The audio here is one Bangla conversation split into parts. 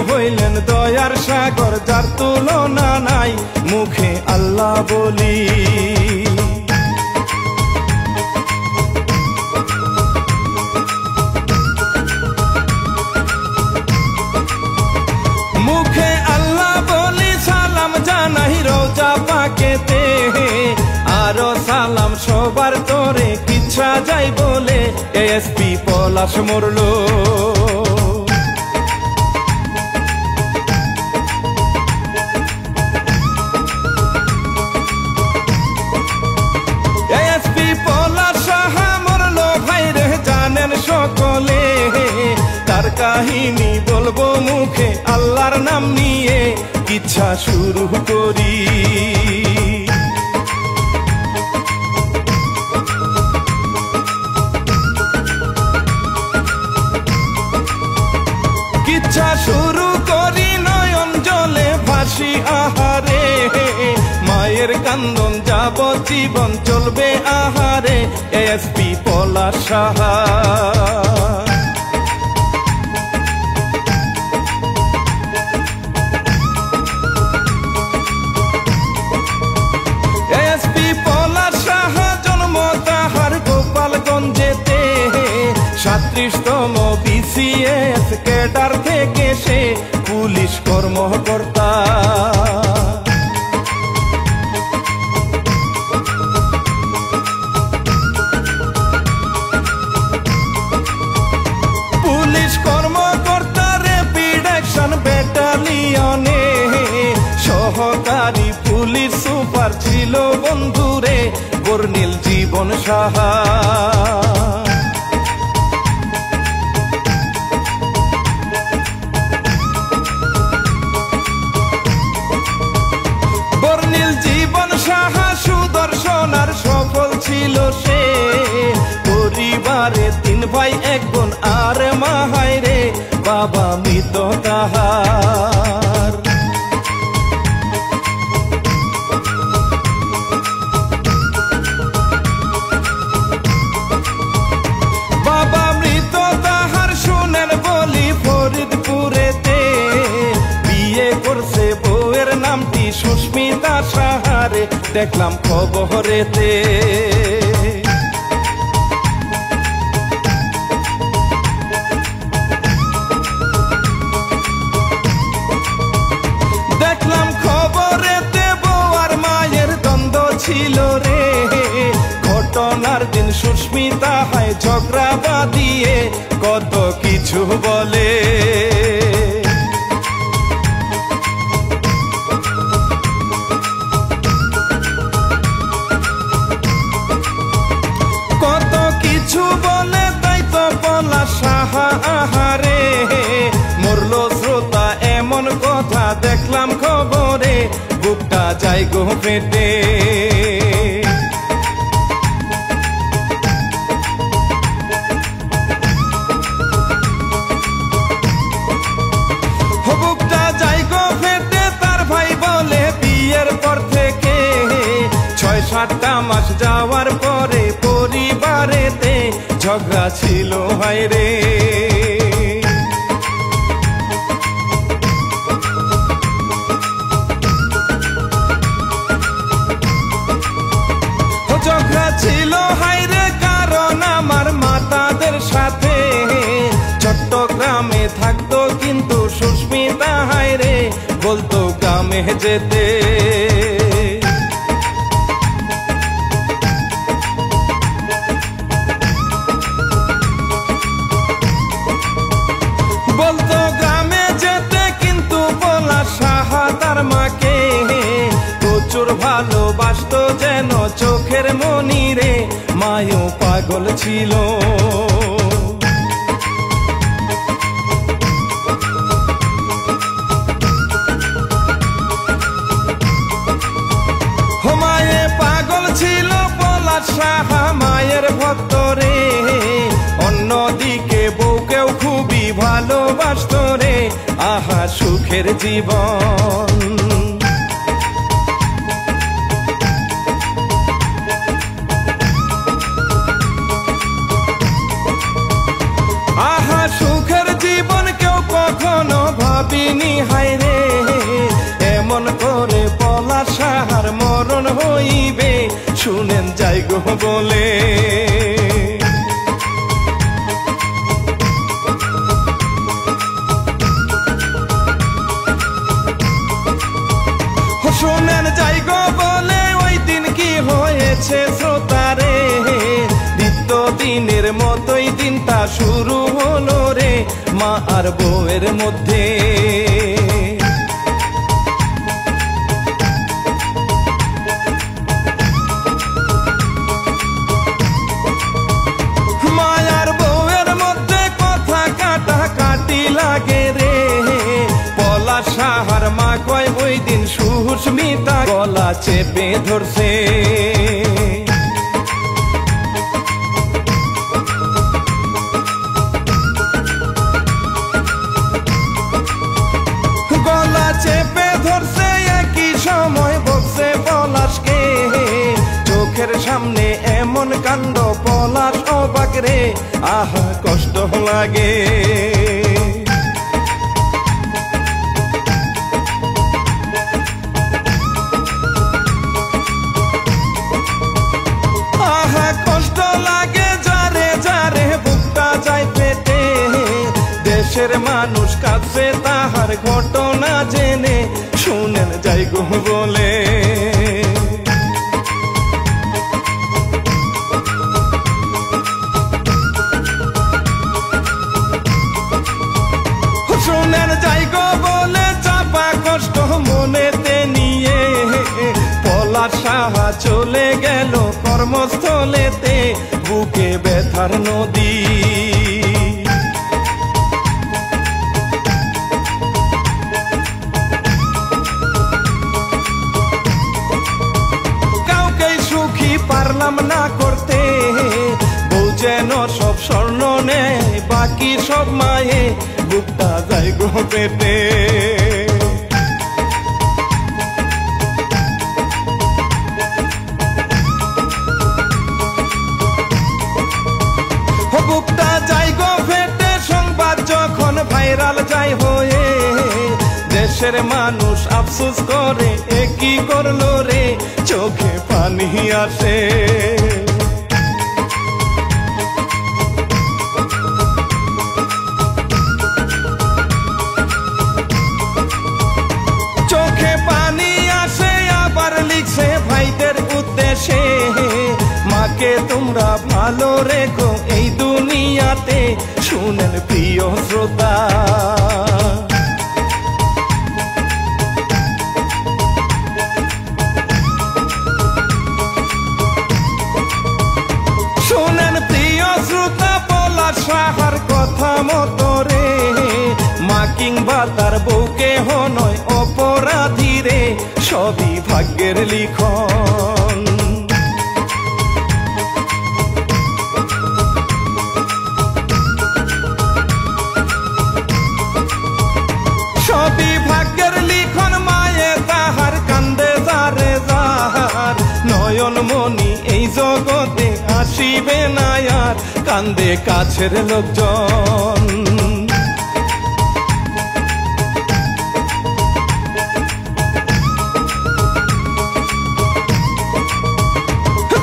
হইলেন দয়ার সাগর, যার তুলনা নাই, মুখে আল্লাহ বলি। মুখে আল্লাহ বলি, সালাম জানাই রোজা পাকেতে, আরো সালাম সবার তোরে, কিচ্ছা যাই বলে এসপি পলাশ মরলো। এসপি পলাশ সাহা মরলো ভাইরে, জানেন সকলে, তার কাহিনী বলবো মুখে আল্লাহর নাম নিয়ে, কিচ্ছা শুরু করি। কিচ্ছা শুরু করি, নয়ন জলে ভাসি আহারে, মায়ের কান্দন যাবজ্জীবন চলবে আহারে, এসপি পলাশ সাহা। এসপি পলাশ সাহা জন্ম তাহার গোপালগঞ্জেতে, 37তম বিসিএস ক্যাডার থেকে সে পুলিশ কর্মকর্তা। পুলিশ কর্মকর্তা র্যাপিড অ্যাকশন ব্যাটালিয়নে, সহকারী পুলিশ সুপার ছিল বন্ধুরে বর্ণিল জীবন সাহা। বর্ণিল জীবন সাহা সুদর্শন আর সফল ছিল সে, পরিবারে 3 ভাই 1 বোন আর মা, হায়রে বাবা মৃত তাহার। বাবা মৃত তাহার শুনেন বলি ফরিদপুরেতে, বিয়ে করছে বউয়ের নামটি সুস্মিতা সাহারে, দেখলাম খবরেতে। দেখলাম খবরেতে বউ আর মায়ের দ্বন্দ্ব ছিল রে, ঘটনার দিন সুস্মিতা হয় ঝগড়া বাঁধিয়ে কত কিছু বলে। কত কিছু বলে, তাই তো পলাশ সাহা আহারে, মরলো শ্রোতা এমন কথা দেখলাম খবরে, বুকটা যাই গো পেটে। বুকটা যাই গো পেটে, তার ভাই বলে বিয়ের পর থেকে 6-7টা মাস যাওয়ার পরে পরিবারেতে ঝগড়া ছিল হায়রে। ঝগড়া ছিল হায়রে, কারণ আমার মাতাদের সাথে, চট্টগ্রামে থাকতো কিন্তু সুস্মিতা হায়রে বলতো গ্রামে যেতে। বলতো গ্রামে যেতে, কিন্তু পলাশ সাহা তার মাকে প্রচুর ভালোবাসতো, যেন চোখের মনিরে, মায়ও পাগল ছিল। মায়ে পাগল ছিল পলাশ সাহা মায়ের ভক্তরে, অন্যদিকে বউকেও খুবই ভালোবাসত রে, আহা সুখের জীবন। আহা সুখের জীবন কেউ কখনো ভাবি হায় রে এমন করে পলাশ সাহার মরণ হইবে শুনেন যাই গো বলে শুনেন যাই গো বলে ওই দিন কি হয়েছে শ্রোতারে নিত্য দিনের মতোই দিনটা শুরু হলো রে মা আর বউয়ের মধ্যে মায়ার বউয়ের মধ্যে কথা কাটাকাটি লাগে রে পলাশ সাহার মা কয় ওই দিন সুস্মিতা গলা চেপে ধরছে গলা চেপে ধরছে একই সময় বলছে পলাশকে চোখের সামনে এমন কাণ্ড পলাশ অবাক রে আহা কষ্ট লাগে দেশের মানুষ কাছে তাহার ঘটনা জেনে শুনেন যাই গো বলে শুনেন যাই গো বলে চাপা কষ্ট মনেতে নিয়ে পলাশ সাহা চলে গেল কর্মস্থলেতে বুকে ব্যথার নদী পারলাম না করতে বউ যেন সব স্বর্ণ নেয় বাকি সব মায়ে বুকটা যাই গো পেটে বুকটা যাই গো ফেটে সংবাদ যখন ভাইরাল যাই হয়ে দেশের মানুষ আফসোস করে কি করলো রে চোখে পানি আসে চোখে পানি আসে আবার লিখছে ভাইদের উদ্দেশ্যে মাকে তোমরা ভালো রেখো এই দুনিয়াতে শুনেন প্রিয় শ্রোতা সাহার কথা মতো রে মা কিংবা তার বউকে নয় অপরাধী রে সবই ভাগ্যের লিখন সবই ভাগ্যের লিখন মায়ে তাহার কান্দে যারে যাহার নয়ন মনি এই জগতে আসিবে না আর কান্দে কাছের লোকজন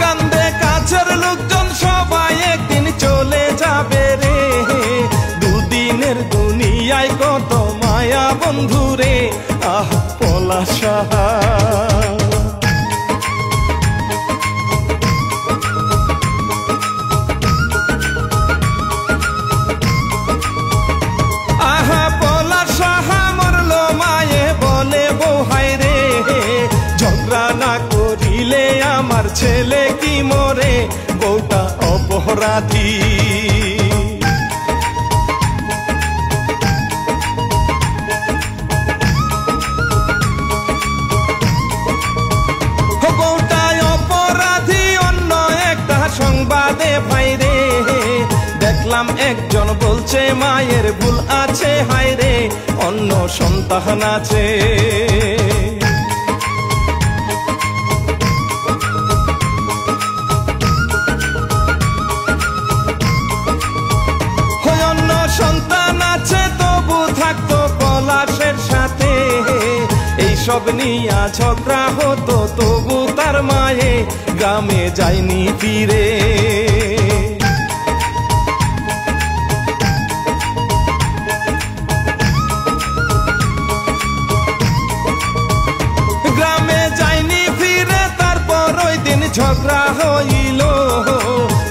কান্দে কাছের লোকজন সবাই একদিন চলে যাবে রে দুদিনের দুনিয়ায় কত মায়া বন্ধুরে আহ পলাশ সাহা আমার ছেলে কি মরে বউটা অপরাধী বউটা অপরাধী অন্য একটা সংবাদে ভাইরে দেখলাম একজন বলছে মায়ের ভুল আছে হায়রে অন্য সন্তান আছে সন্তান আছে তবু থাকতো পলাশের সাথে সব নিয়া ঝগড়া হতো, তবু তার মায়ে গ্রামে যায়নি ফিরে। গ্রামে যায়নি ফিরে, তারপর ওই দিন ঝগড়া হইল।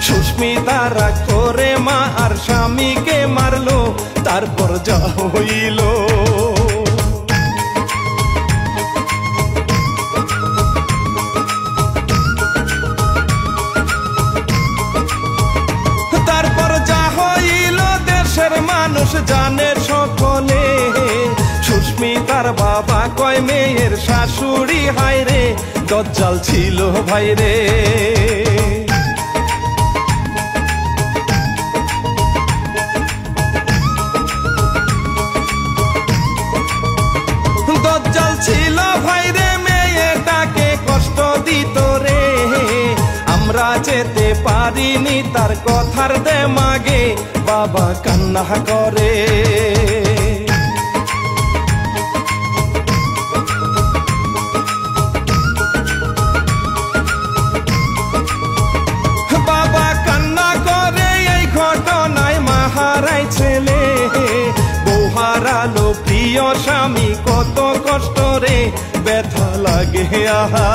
সুস্মিতা রাগ করে মা আর স্বামীকে মারলো, তারপর যা হইল। তারপর যা হইল দেশের মানুষ জানে সকলে। সুস্মিতার বাবা কয় মেয়ের শাশুড়ি হায়রে দজ্জাল ছিল ভাইরে। দজ্জাল ছিল ভাইরে, মেয়েটাকে কষ্ট দিত রে। আমরা যেতে পারিনি তার কথার দেমাগে, বাবা কান্না করে। বাবা কান্না করে, এই ঘটনায় মা হারাই ছেলে। বউ হারালো প্রিয় স্বামী, কত কষ্ট রে, ব্যথা লাগে আহা।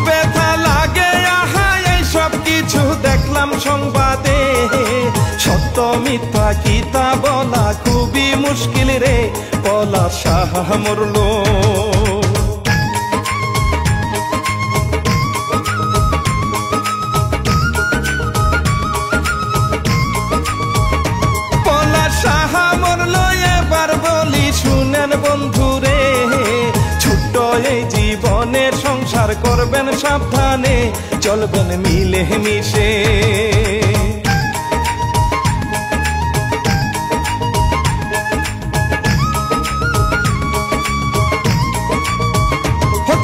ব্যথা লাগে আহা, এই সব কিছু দেখলাম সংবাদে। সত্য মিথ্যা কিতা বলা খুবই মুশকিল রে, পলাশ সাহা মরলো। সাহা মরলো, এবার বলি শুনেন বন্ধুরে। ছোট্ট এই জীবনে সংসার করবেন সাবধানে, চলবেন মিলে মিশে।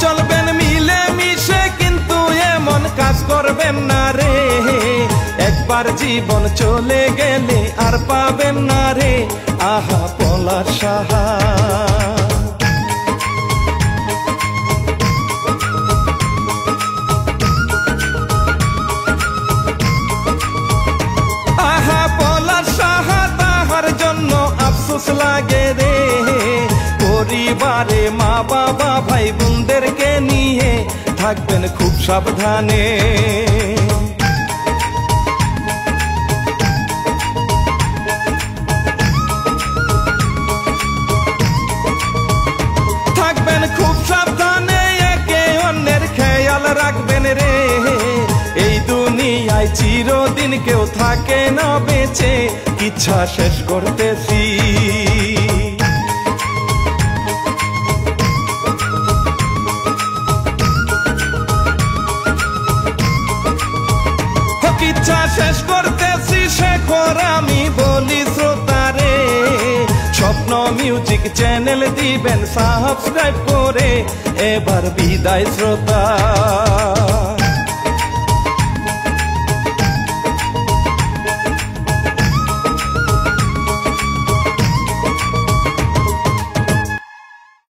চলবেন মিলে মিশে, কিন্তু এমন কাজ করবেন না রে। একবার জীবন চলে গেলে আর পাবেন না রে, আহা পলাশ সাহা। আহা পলাশ সাহা, তাহার জন্য আফসোস লাগে রে। পরিবারে মা বাবা ভাই বোনদেরকে নিয়ে থাকবেন খুব সাবধানে। থাকবেন খুব সাবধানে, একে অন্যের খেয়াল রাখবেন রে। এই দুনিয়ায় চিরদিন কেউ থাকে না বেঁচে, ইচ্ছা শেষ করতেছি। ইচ্ছা শেষ করতেছি শেখর, আমি বলি শ্রোতারে। স্বপ্ন মিউজিক চ্যানেল দিবেন সাবস্ক্রাইব করে, এবার বিদায় শ্রোতা।